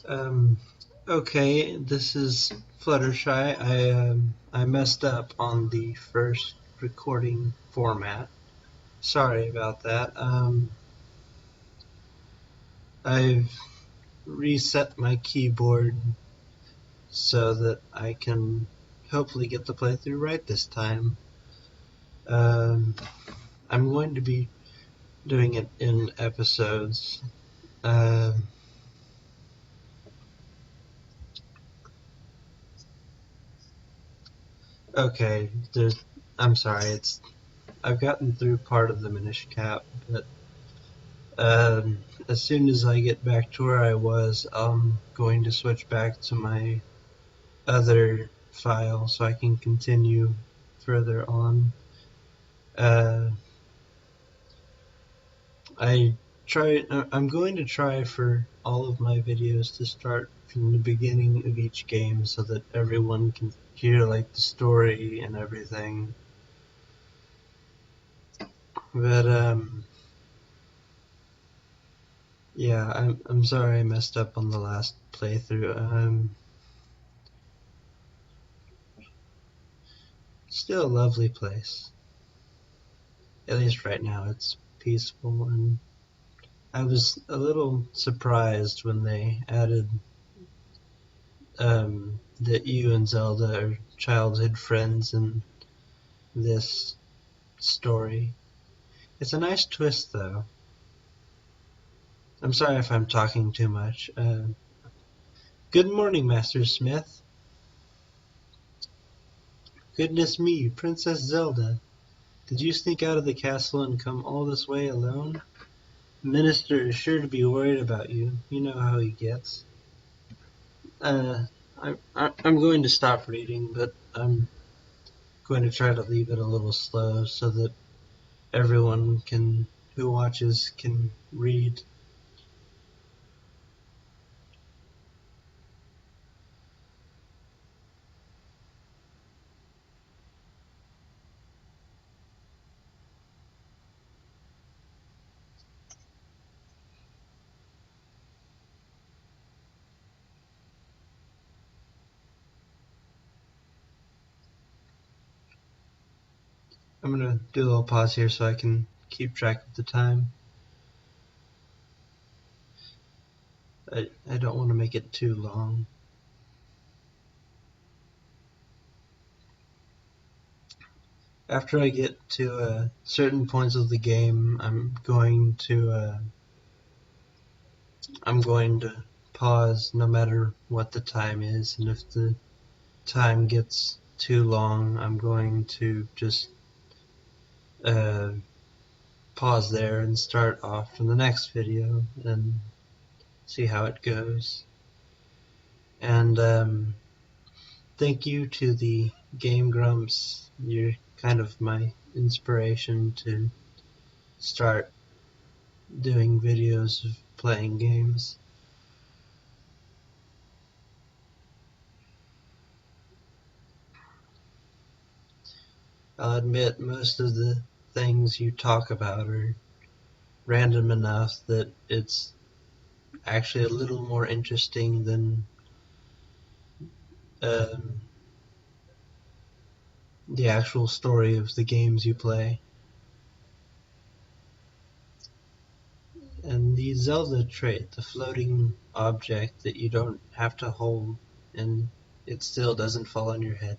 Um, okay, this is Fluttershy. I messed up on the first recording format. Sorry about that. I've reset my keyboard so that I can hopefully get the playthrough right this time. Um, I'm going to be doing it in episodes. Um, okay, I'm sorry. I've gotten through part of the Minish Cap, but as soon as I get back to where I was, I'm going to switch back to my other file so I can continue further on. Uh, I'm going to try for all of my videos to start from the beginning of each game so that everyone can hear like the story and everything. But yeah, I'm sorry I messed up on the last playthrough. Still a lovely place. At least right now it's peaceful, and I was a little surprised when they added that you and Zelda are childhood friends in this story. It's a nice twist, though. I'm sorry if I'm talking too much. Good morning, Master Smith. Goodness me, Princess Zelda. Did you sneak out of the castle and come all this way alone? The Minister is sure to be worried about you. You know how he gets. Uh, I'm going to stop reading, but I'm going to try to leave it a little slow so that everyone who watches can read. I'm gonna do a little pause here so I can keep track of the time. I don't want to make it too long. After I get to certain points of the game, I'm going to pause no matter what the time is, and if the time gets too long, I'm going to just uh, pause there and start off from the next video and see how it goes. And thank you to the Game Grumps. You're kind of my inspiration to start doing videos of playing games. I'll admit most of the things you talk about are random enough that it's actually a little more interesting than um, the actual story of the games you play. And the Zelda trait, the floating object that you don't have to hold and it still doesn't fall on your head.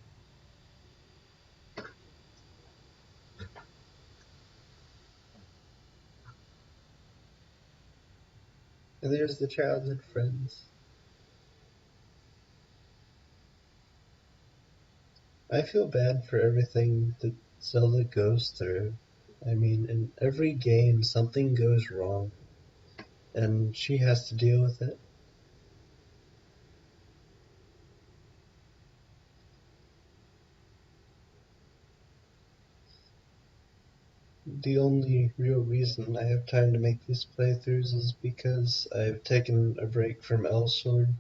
And there's the childhood friends. I feel bad for everything that Zelda goes through. I mean, in every game something goes wrong, and she has to deal with it. The only real reason I have time to make these playthroughs is because I've taken a break from Elsword.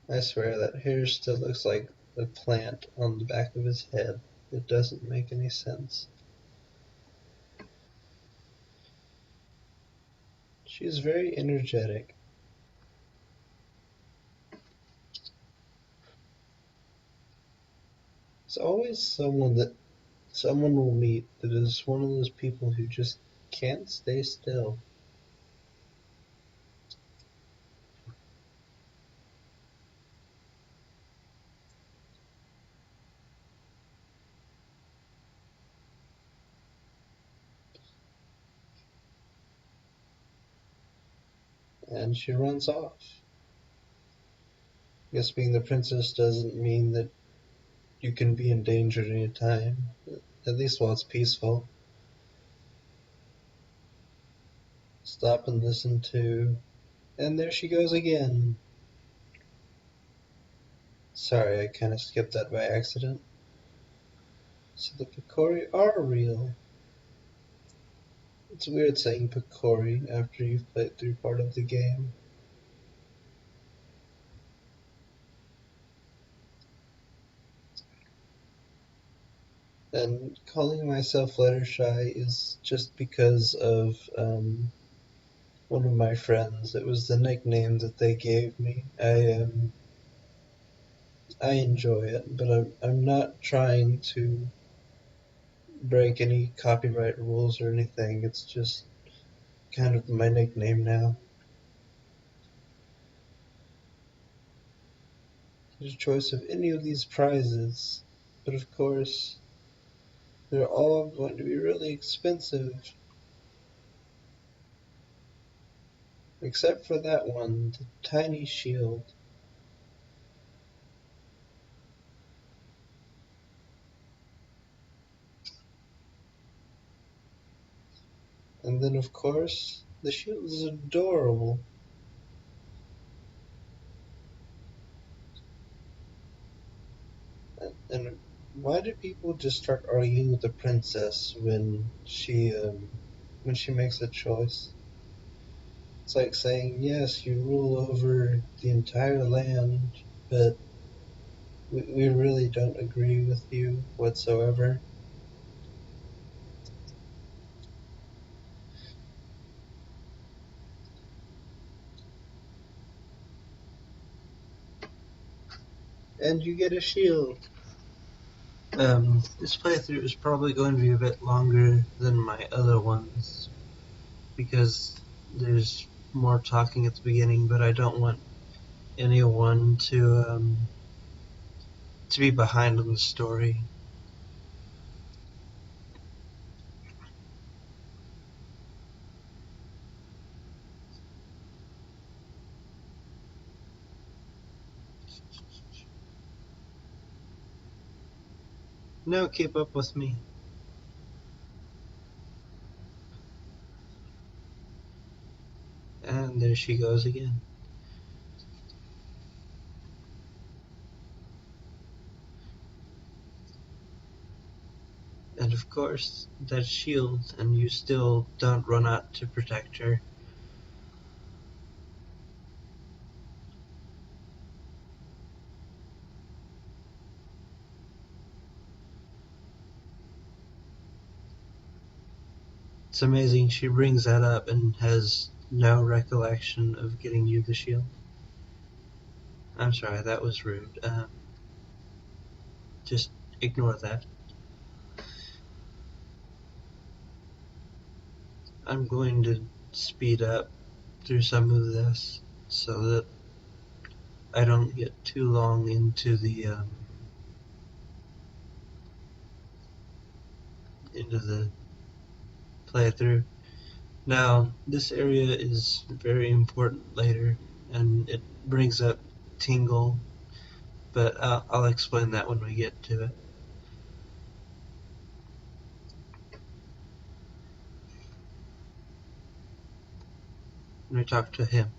I swear that hair still looks like a plant on the back of his head. It doesn't make any sense. She's very energetic. There's always someone will meet that is one of those people who just can't stay still. And she runs off. I guess being the princess doesn't mean that you can be in danger at any time, at least while it's peaceful. Stop and listen to. And there she goes again. Sorry, I kind of skipped that by accident. So the Picori are real. It's weird saying Picori after you've played through part of the game. And calling myself Fluttershy is just because of one of my friends. It was the nickname that they gave me. I enjoy it, but I'm not trying to break any copyright rules or anything. It's just kind of my nickname now. There's a choice of any of these prizes, but of course, they're all going to be really expensive. Except for that one, the tiny shield. And then, of course, the shield is adorable. And why do people just start arguing with the princess when she makes a choice? It's like saying, yes, you rule over the entire land, but we really don't agree with you whatsoever. And you get a shield. This playthrough is probably going to be a bit longer than my other ones because there's more talking at the beginning, but I don't want anyone to be behind on the story. No, keep up with me. And there she goes again. And of course, that shield, and you still don't run out to protect her. It's amazing she brings that up and has no recollection of getting you the shield. I'm sorry, that was rude. Just ignore that. I'm going to speed up through some of this so that I don't get too long into the playthrough. Now, this area is very important later, and it brings up Tingle, but I'll explain that when we get to it. When we talk to him.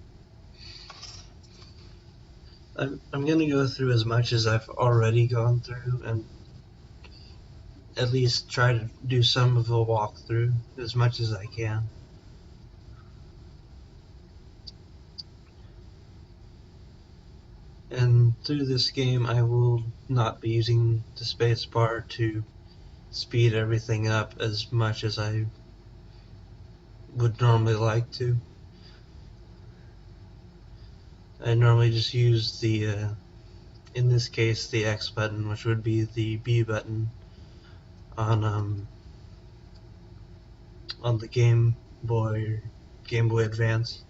I'm going to go through as much as I've already gone through and at least try to do some of the walkthrough as much as I can. And through this game I will not be using the spacebar to speed everything up as much as I would normally like to. I normally just use the, in this case, the X button, which would be the B button on on the Game Boy Advance.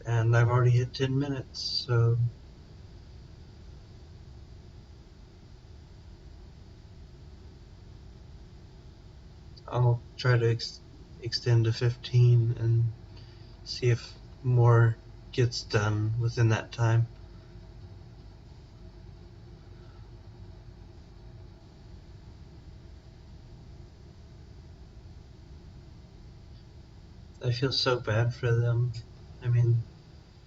And I've already hit 10 minutes, so I'll try to extend to 15 and see if more gets done within that time. I feel so bad for them. I mean,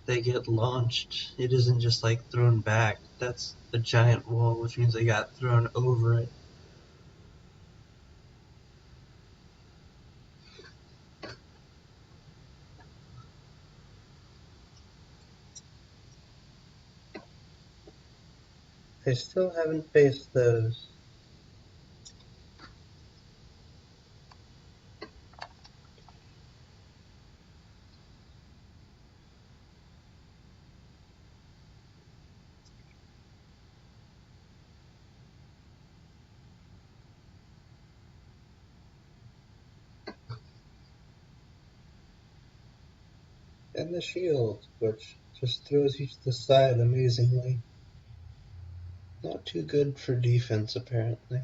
they get launched. It isn't just like thrown back. That's a giant wall, which means they got thrown over it. I still haven't faced those. And the shield, which just throws you to the side amazingly. Not too good for defense, apparently.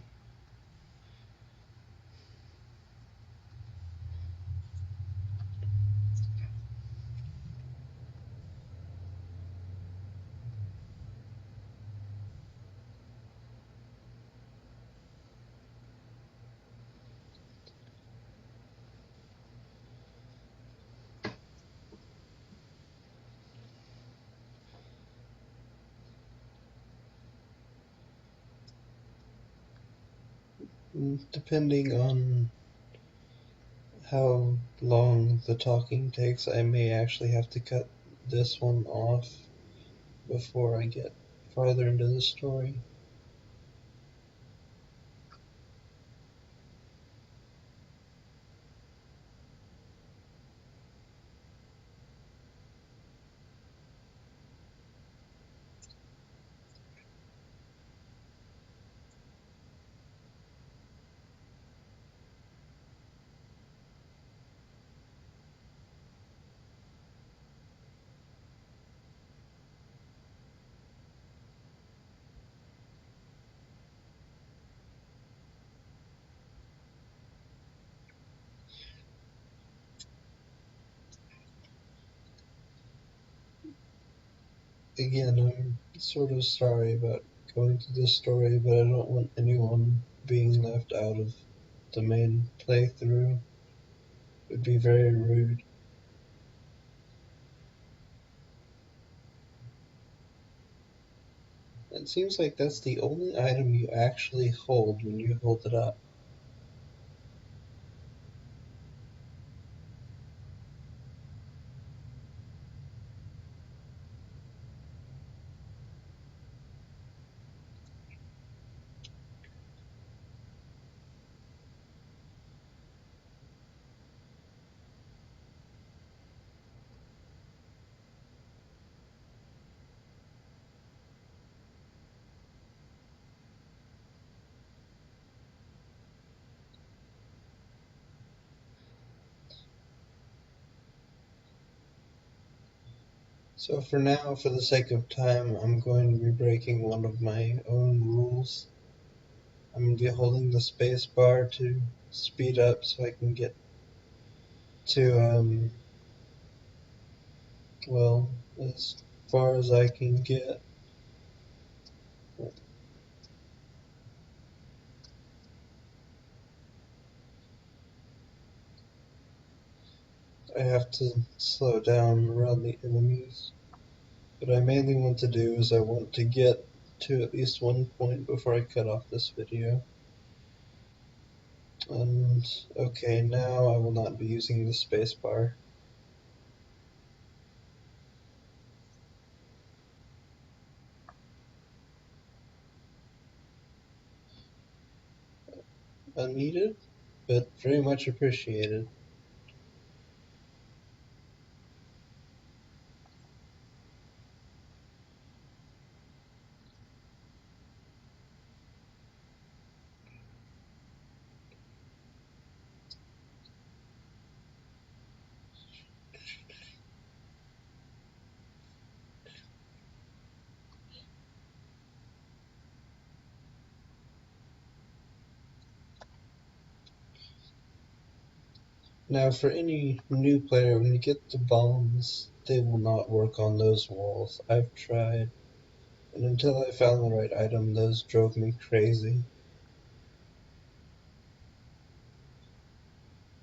Depending on how long the talking takes, I may actually have to cut this one off before I get farther into the story. Again, I'm sort of sorry about going through this story, but I don't want anyone being left out of the main playthrough. It would be very rude. It seems like that's the only item you actually hold when you hold it up. So for now, for the sake of time, I'm going to be breaking one of my own rules. I'm going to be holding the space bar to speed up so I can get to, well, as far as I can get. I have to slow down around the enemies. What I mainly want to do is I want to get to at least one point before I cut off this video. And okay, now I will not be using the spacebar. unneeded, but very much appreciated. Now, for any new player, when you get the bombs, they will not work on those walls. I've tried, and until I found the right item, those drove me crazy.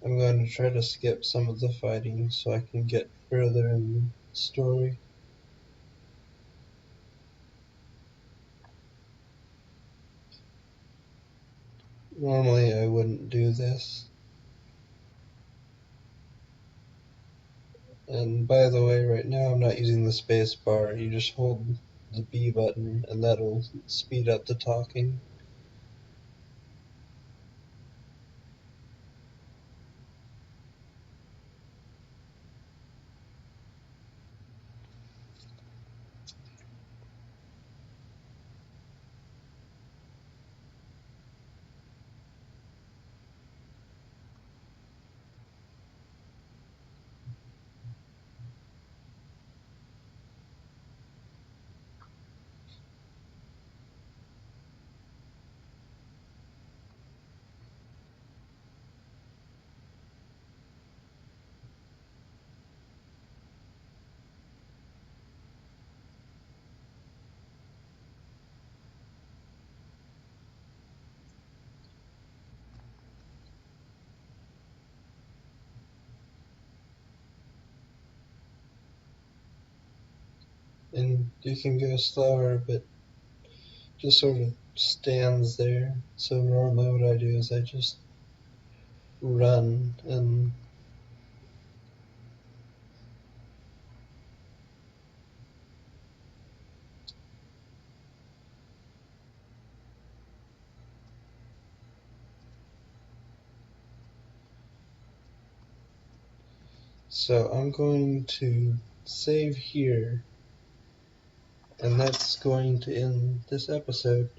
I'm going to try to skip some of the fighting so I can get further in the story. Normally I wouldn't do this. And by the way, right now I'm not using the space bar. You just hold the B button and that'll speed up the talking. And you can go slower, but just sort of stands there. So normally what I do is I just run, and so I'm going to save here, and that's going to end this episode.